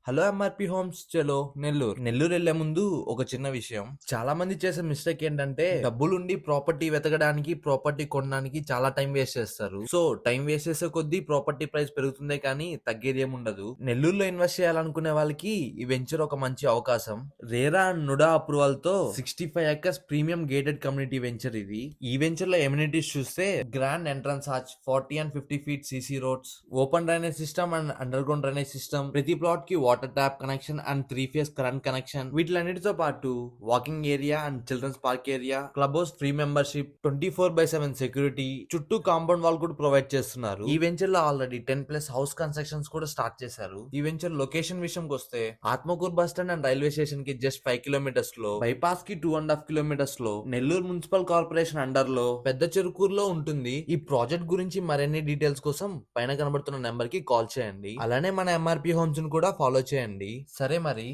Hello MRP homes చలో నెల్లూరు వెళ్లే ముందు ఒక చిన్న విషయం. చాలా మంది చేసే మిస్టేక్ ఏంటంటే డబ్బులుండి ప్రాపర్టీ వెతకడానికి, ప్రాపర్టీ కొనడానికి చాలా టైం వేస్ట్ చేస్తారు. సో టైం వేస్ట్ చేసే కొద్దీ ప్రాపర్టీ ప్రైస్ పెరుగుతుందే కానీ తగ్గేది ఏముండదు. నెల్లూరులో ఇన్వెస్ట్ చేయాలనుకునే వాళ్ళకి ఈ వెంచర్ ఒక మంచి అవకాశం. రేరా అండ్ నుడా అప్రూవల్ తో 65 acres premium gated community venture ఇది. ఈ వెంచర్ లో ఎమ్యూనిటీస్ చూస్తే grand entrance arch, 40 and 50 feet CC roads, open drainage system and underground drainage system, ప్రతి ప్లాట్ కి water tap connection and 3 phase current connection. వీటిలన్నిటితో పాటు walking area and children's park area, clubhouse, free membership, 24/7 security, చుట్టూ compound wall కూడా provide చేస్తున్నారు. ఈ venture లో already 10+ house constructions కూడా స్టార్ట్ చేశారు. ఈ వెంచర్ లొకేషన్ విషయంకి వస్తే Atmakur bus stand and railway station కి జస్ట్ 5 kilometers లో, బైపాస్ కి 2.5 kilometers లో, నెల్లూరు మున్సిపల్ కార్పొరేషన్ అండర్ లో, పెద్ద చెరుకూరులో ఉంటుంది. ఈ ప్రాజెక్ట్ గురించి మరిన్ని డీటెయిల్స్ కోసం పైన కనబడుతున్న నెంబర్ కి కాల్ చేయండి. అలానే మన ఎంఆర్పి హోమ్స్ ను కూడా ఫాలో చేయండి. సరే మరి.